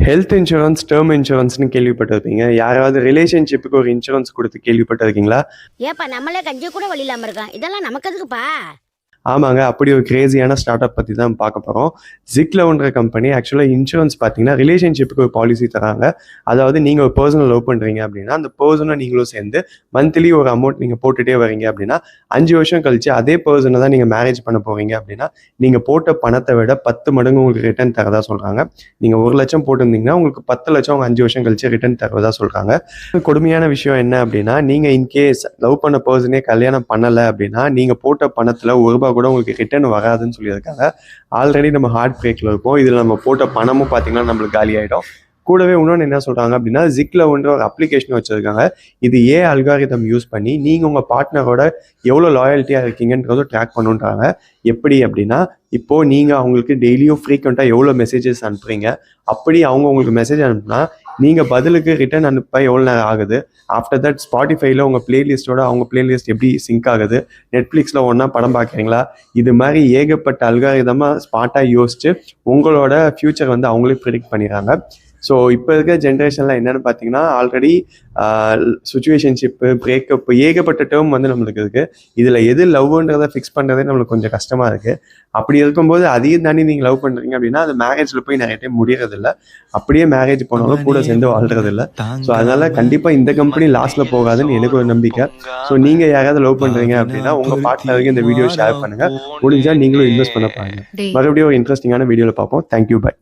Health insurance, term இன்சூரன்ஸ்னு கேள்விப்பட்டிருப்பீங்க. யாராவது ரிலேஷன்ஷிப்புக்கு ஒரு இன்சூரன்ஸ் கொடுத்து கேள்விப்பட்டிருக்கீங்களா? ஏப்பா நம்மளே கஞ்சி கூட வழி இல்லாம இருக்கோம். இதெல்லாம் நமக்கு எதுக்குப்பா? ஆமாங்க. அப்படி ஒரு கிரேசியான ஸ்டார்ட் அப் பத்தி தான் பார்க்க போறோம். Ziclowன்ற கம்பெனி ஆக்சுவலா இன்சூரன்ஸ் பார்த்தீங்கன்னா, ரிலேஷன்ஷிப்புக்கு ஒரு பாலிசி தராங்க. அதாவது நீங்க ஒரு பெர்சன லவ் பண்றீங்க அப்படின்னா, அந்த பெர்சனும் நீங்களும் சேர்ந்து மந்த்லி ஒரு அமௌண்ட் நீங்க போட்டுட்டே வரீங்க அப்படின்னா, 5 வருஷம் கழிச்சு அதே பெர்சன தான் நீங்க மேரேஜ் பண்ண போறீங்க அப்படின்னா, நீங்க போட்ட பணத்த விட 10 மடங்கு உங்களுக்கு ரிட்டர்ன் தரதா சொல்றாங்க. நீங்க 1,00,000 போட்டிருந்தீங்கன்னா, உங்களுக்கு 10,00,000 அவங்க 5 வருஷம் கழிச்சு ரிட்டர்ன் தருவதா சொல்றாங்க. கொடுமையான விஷயம் என்ன அப்படின்னா, நீங்க இன்கேஸ் லவ் பண்ண பெர்சனே கல்யாணம் பண்ணல அப்படின்னா, நீங்க போட்ட பணத்துல ரூ. 1 கூட உங்களுக்கு ரிட்டர்ன் வராதுன்னு சொல்லியிருக்காங்க. ஆல்ரெடி நம்ம ஹார்ட் பிரேக்ல இருக்கோம். இதுல நம்ம போட்ட பணமும் பார்த்தீங்கன்னா நம்மளுக்கு காலியாயிடும். கூடவே இன்னொன்று என்ன சொல்றாங்க அப்படின்னா, Ziclowன்ற ஒரு அப்ளிகேஷன் வச்சிருக்காங்க. இது அல்காரிதம் யூஸ் பண்ணி நீங்க உங்க பார்ட்னரோட எவ்வளோ லாயல்ட்டியா இருக்கீங்கன்றதை ட்ராக் பண்ணுன்றாங்க. எப்படி அப்படின்னா, இப்போ நீங்க அவங்களுக்கு டெய்லியும் ஃப்ரீக்வெண்ட்டாக எவ்வளோ மெசேஜஸ் அனுப்புறீங்க, அப்படி அவங்க உங்களுக்கு மெசேஜ் அனுப்புனா நீங்க பதிலுக்கு ரிட்டர்ன் அனுப்ப எவ்வளோ நேரம் ஆகுது, ஆஃப்டர் தட் ஸ்பாட்டிஃபைல உங்க பிளேலிஸ்ட்டோட அவங்க பிளேலிஸ்ட் எப்படி சிங்க் ஆகுது, நெட்ஃப்ளிக்ஸில் ஒன்றா படம் பார்க்குறீங்களா, இது மாதிரி ஏகப்பட்ட அல்காரிதமாக ஸ்மார்ட்டாக யோசிச்சு உங்களோட ஃப்யூச்சர் வந்து அவங்களே ப்ரிடிக்ட் பண்ணிடுறாங்க. ஸோ இப்போ இருக்க ஜென்ரேஷனில் என்னென்னு பார்த்தீங்கன்னா, ஆல்ரெடி சிச்சுவேஷன்ஷிப்பு, பிரேக்கப் ஏகப்பட்ட டேர்ம் வந்து நம்மளுக்கு இருக்குது. இதில் எது லவ்ன்றதை ஃபிக்ஸ் பண்ணுறதே நம்மளுக்கு கொஞ்சம் கஷ்டமாக இருக்குது. அப்படி இருக்கும்போது அதையும் தாண்டி நீங்கள் லவ் பண்ணுறீங்க அப்படின்னா, அது மேரேஜில் போய் நிறைய டைம் முடியறதில்ல. அப்படியே மேரேஜ் போனாலும் கூட சேர்ந்து வாழ்றதில்ல. ஸோ அதனால் கண்டிப்பாக இந்த கம்பெனி லாஸ்ட்டில் போகாதுன்னு எனக்கு ஒரு நம்பிக்கை. ஸோ நீங்கள் யாராவது லவ் பண்ணுறீங்க அப்படின்னா, உங்கள் பார்ட்னருக்கு இந்த வீடியோ ஷேர் பண்ணுங்கள். முடிஞ்சால் நீங்களும் இன்வெஸ்ட் பண்ண பாருங்க. மறுபடியும் ஒரு இன்ட்ரெஸ்டிங்கான வீடியோவில் பார்ப்போம். Thank you, by.